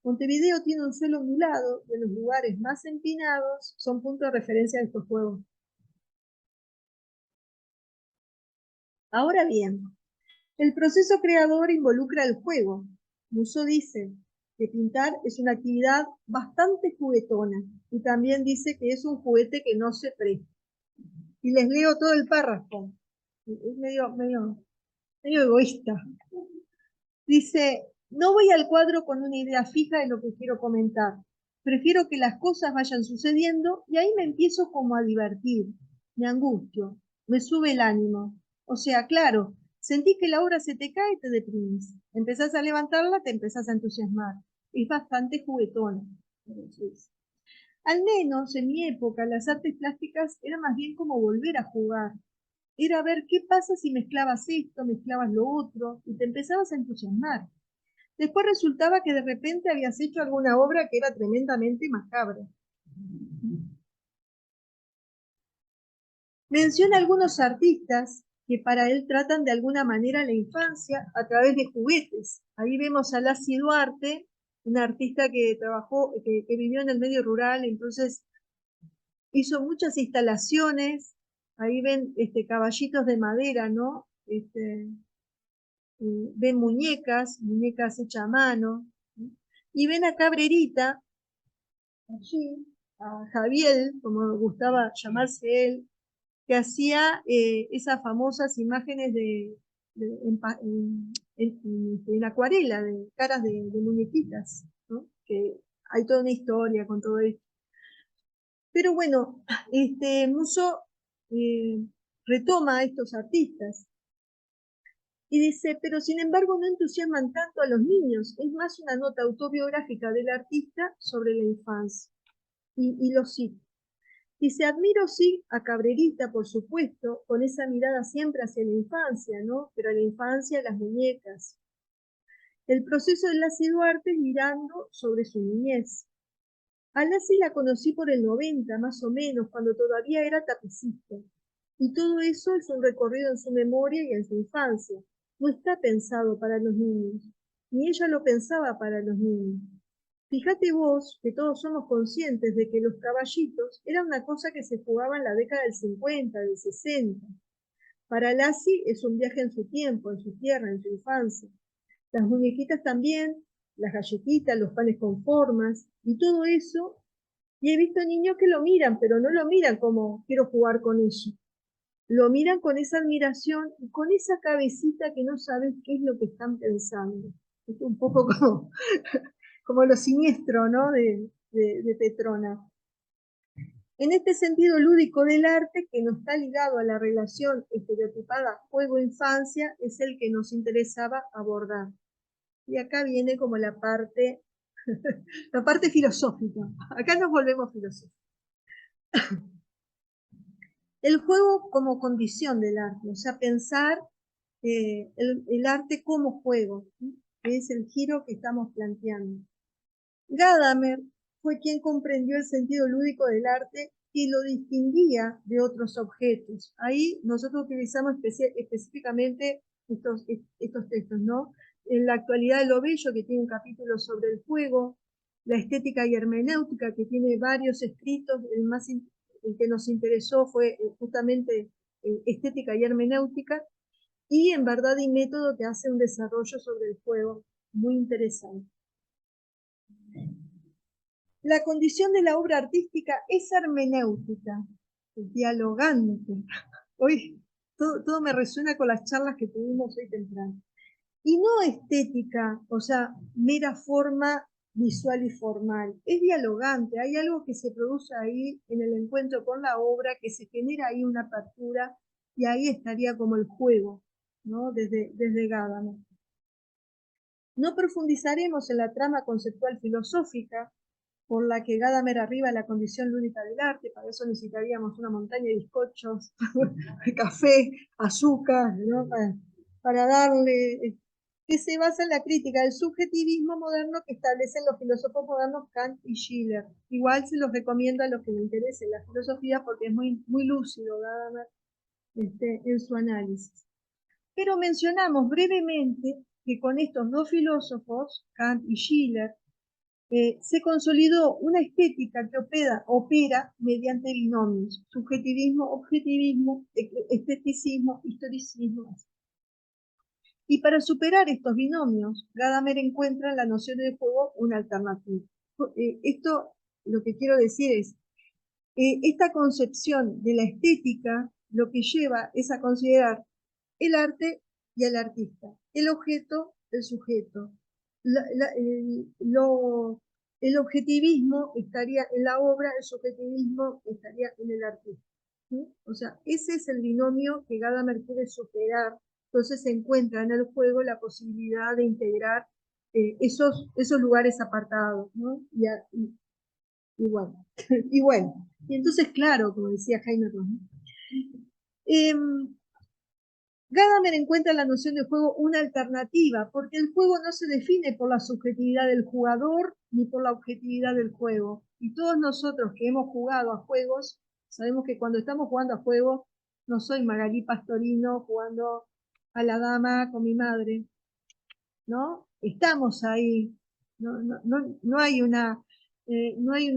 Montevideo tiene un suelo ondulado y en los lugares más empinados son puntos de referencia de estos juegos. Ahora bien, el proceso creador involucra el juego. Musso dice que pintar es una actividad bastante juguetona y también dice que es un juguete que no se presta. Y les leo todo el párrafo. Es medio egoísta. Dice, no voy al cuadro con una idea fija de lo que quiero comentar. Prefiero que las cosas vayan sucediendo y ahí me empiezo como a divertir. Me angustio, me sube el ánimo. O sea, claro, Sentís que la obra se te cae y te deprimís. Empezás a levantarla, te empezás a entusiasmar. Es bastante juguetona. Al menos en mi época, las artes plásticas era más bien como volver a jugar. Era ver qué pasa si mezclabas esto, mezclabas lo otro, y te empezabas a entusiasmar. Después resultaba que de repente habías hecho alguna obra que era tremendamente macabra. Menciona algunos artistas que para él tratan de alguna manera la infancia a través de juguetes. Ahí vemos a Lacy Duarte, una artista que trabajó, que vivió en el medio rural, entonces hizo muchas instalaciones. Ahí ven caballitos de madera, ¿no? Ven muñecas hechas a mano. Y ven a Cabrerita, allí, a Javier, como gustaba llamarse él, que hacía esas famosas imágenes en acuarela, de caras de muñequitas, ¿no? Que hay toda una historia con todo esto. Pero bueno, Musso retoma a estos artistas y dice, pero sin embargo no entusiasman tanto a los niños, es más una nota autobiográfica del artista sobre la infancia. Y lo cito. Dice, admiro sí a Cabrerita, por supuesto, con esa mirada siempre hacia la infancia, ¿no? Pero a la infancia, las muñecas. El proceso de Lacy Duarte mirando sobre su niñez. A Lacy la conocí por el 90, más o menos, cuando todavía era tapicista. Y todo eso es un recorrido en su memoria y en su infancia. No está pensado para los niños, ni ella lo pensaba para los niños. Fíjate vos que todos somos conscientes de que los caballitos eran una cosa que se jugaba en la década del 50, del 60. Para Lassie es un viaje en su tiempo, en su tierra, en su infancia. Las muñequitas también, las galletitas, los panes con formas y todo eso. Y he visto niños que lo miran, pero no lo miran como quiero jugar con eso. Lo miran con esa admiración y con esa cabecita que no sabes qué es lo que están pensando. Es un poco como lo siniestro, ¿no? de Petrona. En este sentido lúdico del arte, que no está ligado a la relación estereotipada juego-infancia, es el que nos interesaba abordar. Y acá viene como la parte filosófica. Acá nos volvemos filosóficos. El juego como condición del arte, o sea, pensar el arte como juego, ¿sí? Que es el giro que estamos planteando. Gadamer fue quien comprendió el sentido lúdico del arte y lo distinguía de otros objetos. Ahí nosotros utilizamos específicamente estos textos, ¿no? En la actualidad de lo bello, que tiene un capítulo sobre el juego, la estética y hermenéutica, que tiene varios escritos, el que nos interesó fue justamente estética y hermenéutica, y en verdad y método, que hace un desarrollo sobre el juego muy interesante. La condición de la obra artística es hermenéutica, dialogante. Hoy todo me resuena con las charlas que tuvimos hoy temprano. Y no estética, o sea, mera forma visual y formal. Es dialogante, hay algo que se produce ahí en el encuentro con la obra, que se genera ahí una apertura, y ahí estaría como el juego, ¿no? Desde Gadamer. No profundizaremos en la trama conceptual filosófica por la que Gadamer arriba la condición lúdica del arte. Para eso necesitaríamos una montaña de bizcochos, café, azúcar, ¿no? Para darle, que se basa en la crítica del subjetivismo moderno que establecen los filósofos modernos Kant y Schiller. Igual se los recomiendo a los que les interese la filosofía, porque es muy, muy lúcido Gadamer en su análisis. Pero mencionamos brevemente que con estos dos filósofos, Kant y Schiller, se consolidó una estética que opera mediante binomios: subjetivismo, objetivismo, esteticismo, historicismo. Y para superar estos binomios, Gadamer encuentra en la noción de juego una alternativa. Esto, lo que quiero decir es, esta concepción de la estética lo que lleva es a considerar el arte y el artista, el objeto, el sujeto. El objetivismo estaría en la obra, el subjetivismo estaría en el artista. ¿Sí? O sea, ese es el binomio que Gadamer quiere superar entonces se encuentra en el juego la posibilidad de integrar esos lugares apartados, ¿no? Y bueno, y bueno, y entonces, claro, como decía Jaime Ross, Gadamer encuentra la noción de juego una alternativa, porque el juego no se define por la subjetividad del jugador ni por la objetividad del juego. Y todos nosotros que hemos jugado a juegos, sabemos que cuando estamos jugando a juegos, no soy Magalí Pastorino jugando a la dama con mi madre, ¿no? Estamos ahí, no hay una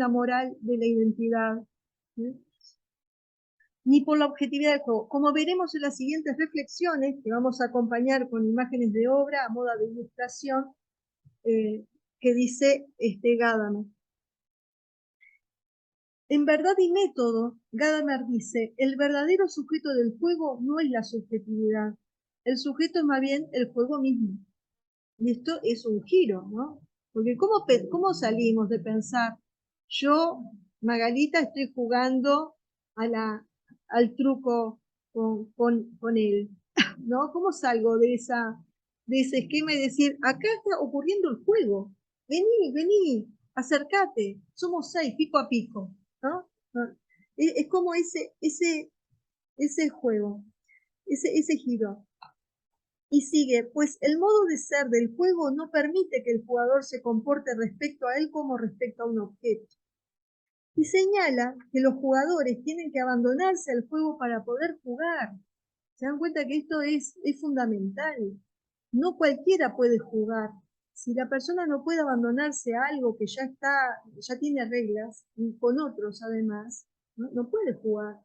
moral de la identidad, ¿sí? Ni por la objetividad del juego. Como veremos en las siguientes reflexiones, que vamos a acompañar con imágenes de obra a modo de ilustración, que dice Gadamer. En Verdad y Método, Gadamer dice, el verdadero sujeto del juego no es la subjetividad, el sujeto es más bien el juego mismo. Y esto es un giro, ¿no? Porque ¿cómo salimos de pensar, yo, Magalita, estoy jugando al truco con él, ¿no? ¿Cómo salgo de ese esquema y decir, acá está ocurriendo el juego, vení, acércate, somos 6, pico a pico, ¿no? Es como ese juego, ese giro. Y sigue, pues el modo de ser del juego no permite que el jugador se comporte respecto a él como respecto a un objeto. Y señala que los jugadores tienen que abandonarse al juego para poder jugar. Se dan cuenta que esto es fundamental. No cualquiera puede jugar. Si la persona no puede abandonarse a algo que ya tiene reglas, y con otros además, no puede jugar.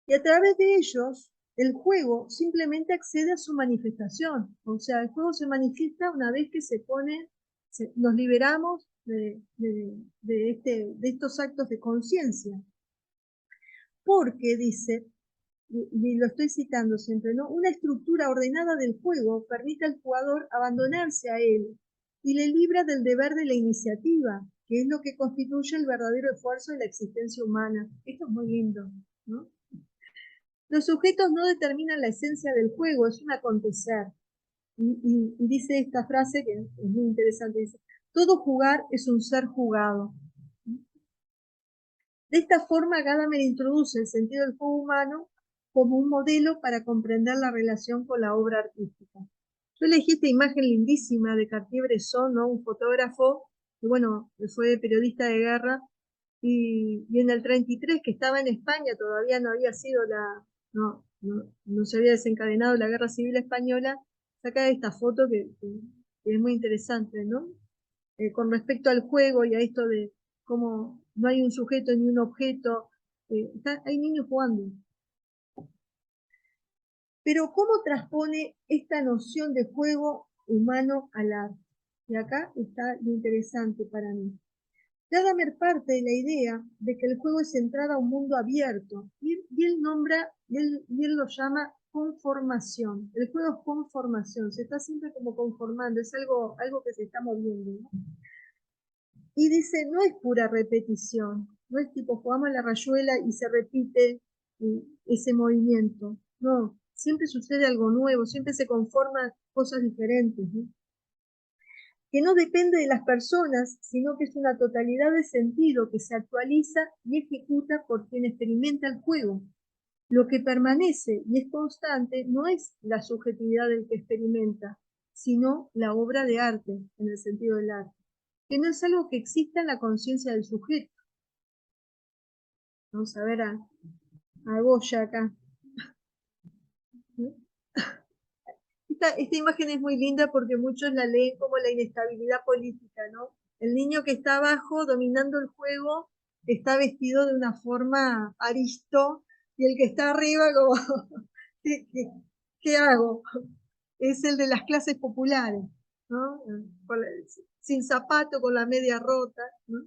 Y a través de ellos, el juego simplemente accede a su manifestación. O sea, el juego se manifiesta una vez que nos liberamos de estos actos de conciencia. Porque, dice, y lo estoy citando siempre, ¿no? Una estructura ordenada del juego permite al jugador abandonarse a él y le libra del deber de la iniciativa, que es lo que constituye el verdadero esfuerzo de la existencia humana. Esto es muy lindo, ¿no? Los sujetos no determinan la esencia del juego, es un acontecer. Y dice esta frase que es muy interesante, dice, todo jugar es un ser jugado. De esta forma, Gadamer introduce el sentido del juego humano como un modelo para comprender la relación con la obra artística. Yo elegí esta imagen lindísima de Cartier-Bresson, ¿no? Un fotógrafo que, bueno, fue periodista de guerra, y en el 33, que estaba en España, todavía no había sido no se había desencadenado la Guerra Civil Española, saca esta foto que es muy interesante, ¿no? Con respecto al juego y a esto de cómo no hay un sujeto ni un objeto, hay niños jugando. Pero ¿cómo transpone esta noción de juego humano al arte? Y acá está lo interesante para mí. Gadamer parte de la idea de que el juego es entrada a un mundo abierto, y él lo llama conformación. El juego es conformación, se está siempre como conformando, es algo que se está moviendo, ¿no? Y dice, no es pura repetición, no es tipo jugamos la rayuela y se repite ese movimiento, no, siempre sucede algo nuevo, siempre se conforman cosas diferentes, ¿no? Que no depende de las personas, sino que es una totalidad de sentido que se actualiza y ejecuta por quien experimenta el juego. Lo que permanece y es constante no es la subjetividad del que experimenta, sino la obra de arte, en el sentido del arte, que no es algo que exista en la conciencia del sujeto. Vamos a ver a Goya acá. Esta imagen es muy linda porque muchos la leen como la inestabilidad política, ¿no? El niño que está abajo dominando el juego está vestido de una forma aristo y el que está arriba como, ¿qué hago? Es el de las clases populares, ¿no? Sin zapato, con la media rota, ¿no?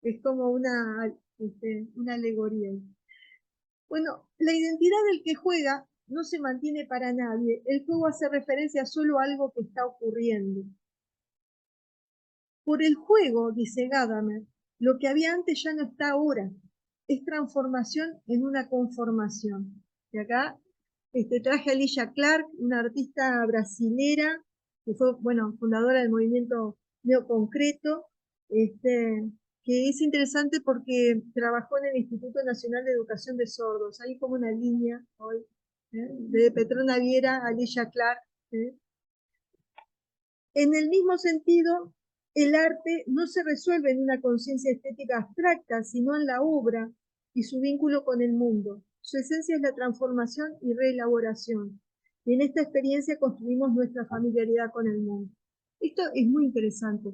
Es como una alegoría. Bueno, la identidad del que juega no se mantiene para nadie. El juego hace referencia solo a algo que está ocurriendo. Por el juego, dice Gadamer, lo que había antes ya no está ahora. Es transformación en una conformación. Y acá Traje a Alicia Clark, una artista brasilera, que fue, bueno, fundadora del movimiento neoconcreto, que es interesante porque trabajó en el Instituto Nacional de Educación de Sordos. Hay como una línea hoy, de Petrona Viera a Alicia Clark. En el mismo sentido, el arte no se resuelve en una conciencia estética abstracta, sino en la obra y su vínculo con el mundo. Su esencia es la transformación y reelaboración. Y en esta experiencia construimos nuestra familiaridad con el mundo. Esto es muy interesante,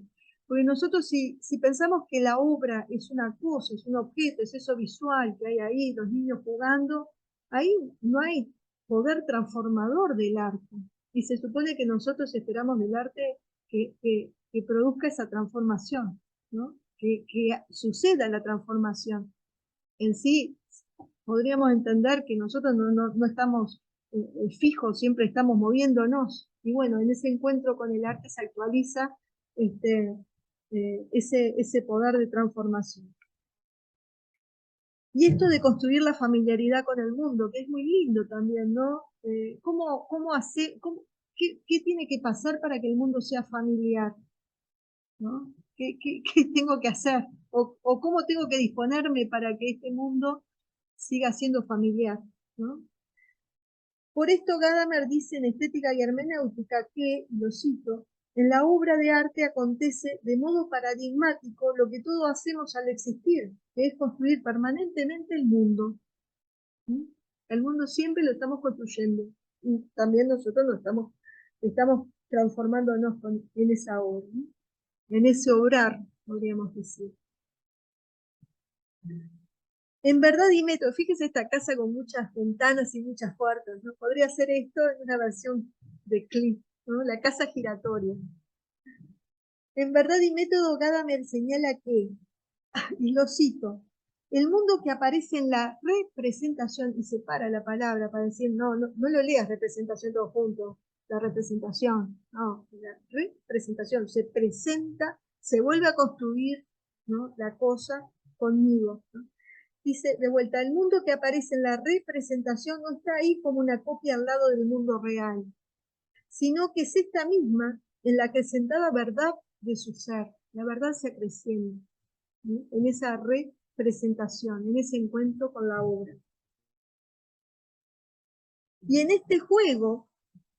porque nosotros si pensamos que la obra es una cosa, es un objeto, es eso visual que hay ahí, los niños jugando, ahí no hay poder transformador del arte. Y se supone que nosotros esperamos del arte que produzca esa transformación, ¿no? Que suceda la transformación. En sí, podríamos entender que nosotros no estamos fijos, siempre estamos moviéndonos. Y bueno, en ese encuentro con el arte se actualiza ese poder de transformación. Y esto de construir la familiaridad con el mundo, que es muy lindo también, ¿no? ¿Cómo hacer, qué tiene que pasar para que el mundo sea familiar? ¿No? ¿Qué tengo que hacer? O cómo tengo que disponerme para que este mundo siga siendo familiar, ¿no? Por esto Gadamer dice en Estética y Hermenéutica que, lo cito, en la obra de arte acontece de modo paradigmático lo que todos hacemos al existir, que es construir permanentemente el mundo. ¿Sí? El mundo siempre lo estamos construyendo y también nosotros estamos transformándonos en esa obra, ¿no? En ese obrar, podríamos decir. En verdad y método, fíjese esta casa con muchas ventanas y muchas puertas, ¿no? Podría ser esto en una versión de Cliff, ¿no? La casa giratoria. En verdad y método, Gadamer señala que, y lo cito, el mundo que aparece en la representación, y separa la palabra para decir, no lo leas representación todo junto, la representación, no, la representación, se presenta, se vuelve a construir, ¿no? La cosa conmigo, ¿no? Dice, de vuelta, el mundo que aparece en la representación no está ahí como una copia al lado del mundo real, sino que es esta misma en la que sentada verdad de su ser, la verdad se acrecienta, ¿sí? En esa representación, en ese encuentro con la obra. Y en este juego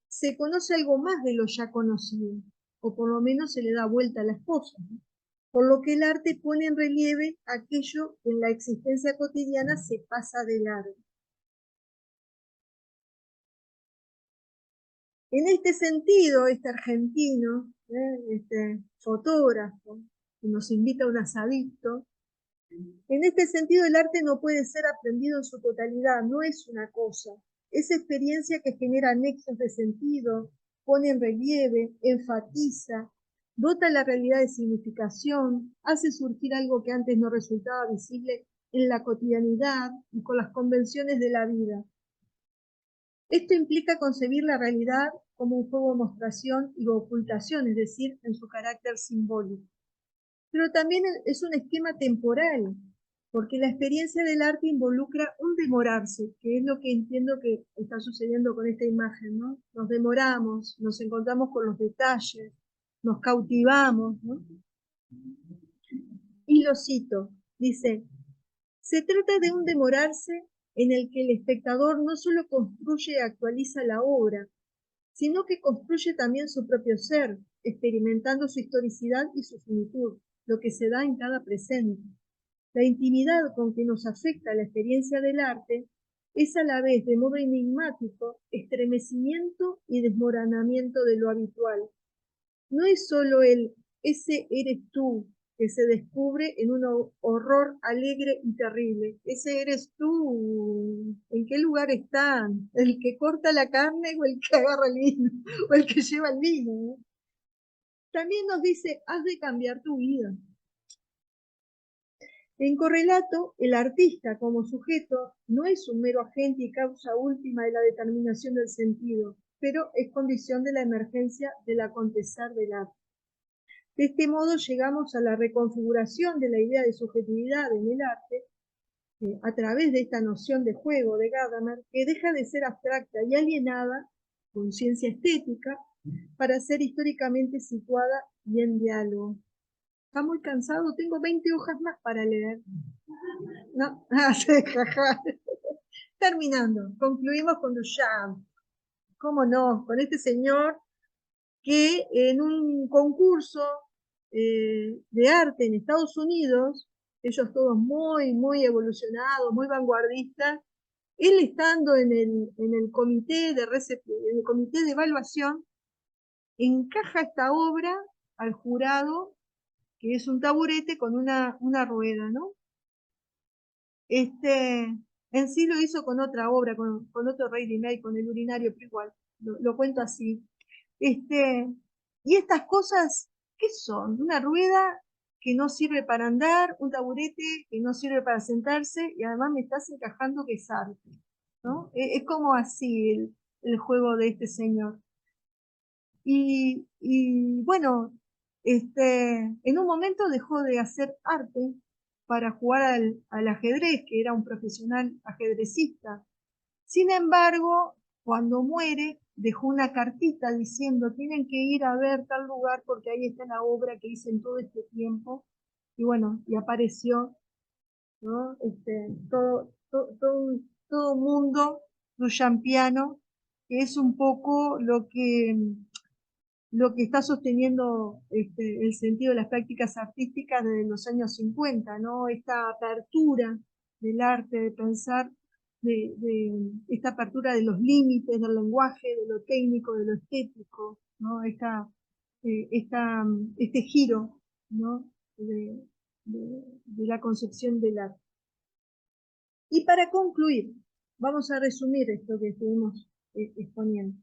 se conoce algo más de lo ya conocido, o por lo menos se le da vuelta a las cosas, ¿no? Por lo que el arte pone en relieve aquello que en la existencia cotidiana se pasa de largo. En este sentido, este argentino, este fotógrafo, que nos invita a un asadito, en este sentido el arte no puede ser aprendido en su totalidad, no es una cosa. Es experiencia que genera nexos de sentido, pone en relieve, enfatiza, dota la realidad de significación, hace surgir algo que antes no resultaba visible en la cotidianidad y con las convenciones de la vida. Esto implica concebir la realidad como un juego de mostración y ocultación, es decir, en su carácter simbólico. Pero también es un esquema temporal, porque la experiencia del arte involucra un demorarse, que es lo que entiendo que está sucediendo con esta imagen, ¿no? Nos demoramos, nos encontramos con los detalles, nos cautivamos, ¿no? Y lo cito, dice, se trata de un demorarse en el que el espectador no solo construye y actualiza la obra, sino que construye también su propio ser, experimentando su historicidad y su finitud, lo que se da en cada presente. La intimidad con que nos afecta la experiencia del arte es a la vez, de modo enigmático, estremecimiento y desmoronamiento de lo habitual. No es solo el ese eres tú que se descubre en un horror alegre y terrible. Ese eres tú. ¿En qué lugar está? ¿El que corta la carne o el que agarra el vino? ¿O el que lleva el vino? También nos dice, has de cambiar tu vida. En correlato, el artista como sujeto no es un mero agente y causa última de la determinación del sentido, pero es condición de la emergencia del acontecer del arte. De este modo llegamos a la reconfiguración de la idea de subjetividad en el arte, a través de esta noción de juego de Gadamer, que deja de ser abstracta y alienada, conciencia estética, para ser históricamente situada y en diálogo. ¿Está muy cansado? Tengo 20 hojas más para leer. No, jaja. Terminando, concluimos con Duchamp. ¿Cómo no? Con este señor que en un concurso de arte en Estados Unidos, ellos todos muy evolucionados, muy vanguardistas, él estando en el comité en el comité de evaluación, encaja esta obra al jurado, que es un taburete con una rueda, ¿no? En sí lo hizo con otra obra, con otro Rey de May, con el urinario, pero igual, lo cuento así. Y estas cosas, ¿qué son? Una rueda que no sirve para andar, un taburete que no sirve para sentarse, y además me estás encajando que es arte, ¿no? Es como así el juego de este señor. Y bueno, en un momento dejó de hacer arte para jugar al ajedrez, que era un profesional ajedrecista. Sin embargo, cuando muere, dejó una cartita diciendo, tienen que ir a ver tal lugar porque ahí está la obra que hice en todo este tiempo. Y bueno, y apareció, ¿no? Todo mundo duchampiano, que es un poco lo que está sosteniendo el sentido de las prácticas artísticas desde los años 50, ¿no? Esta apertura del arte, de pensar, esta apertura de los límites del lenguaje, de lo técnico, de lo estético, ¿no? Este giro, ¿no? de la concepción del arte. Y para concluir, vamos a resumir esto que estuvimos exponiendo.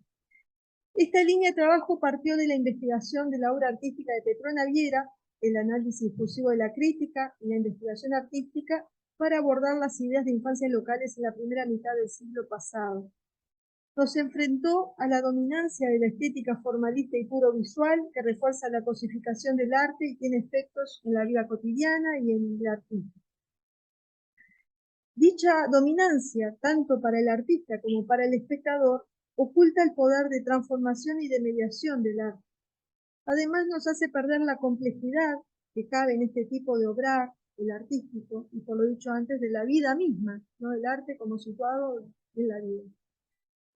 Esta línea de trabajo partió de la investigación de la obra artística de Petrona Viera, el análisis discursivo de la crítica y la investigación artística para abordar las ideas de infancias locales en la primera mitad del siglo pasado. Nos enfrentó a la dominancia de la estética formalista y puro visual que refuerza la cosificación del arte y tiene efectos en la vida cotidiana y en el artista. Dicha dominancia, tanto para el artista como para el espectador, oculta el poder de transformación y de mediación del arte. Además, nos hace perder la complejidad que cabe en este tipo de obrar, el artístico, y por lo dicho antes, de la vida misma, ¿no? El arte como situado en la vida.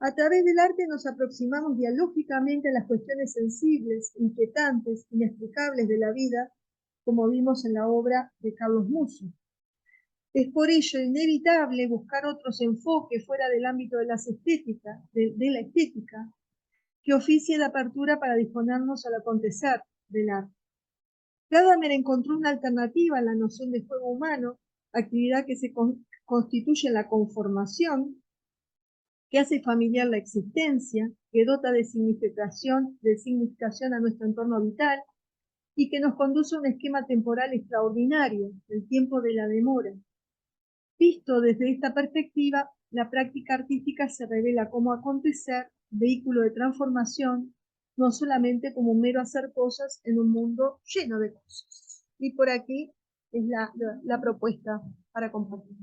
A través del arte nos aproximamos dialógicamente a las cuestiones sensibles, inquietantes, inexplicables de la vida, como vimos en la obra de Carlos Musso. Es por ello inevitable buscar otros enfoques fuera del ámbito de las estéticas, de la estética, que oficie de apertura para disponernos al acontecer del arte. Gadamer encontró una alternativa en la noción de juego humano, actividad que se constituye en la conformación, que hace familiar la existencia, que dota de significación a nuestro entorno vital y que nos conduce a un esquema temporal extraordinario, el tiempo de la demora. Visto desde esta perspectiva, la práctica artística se revela como acontecer, vehículo de transformación, no solamente como un mero hacer cosas en un mundo lleno de cosas. Y por aquí es la propuesta para compartir.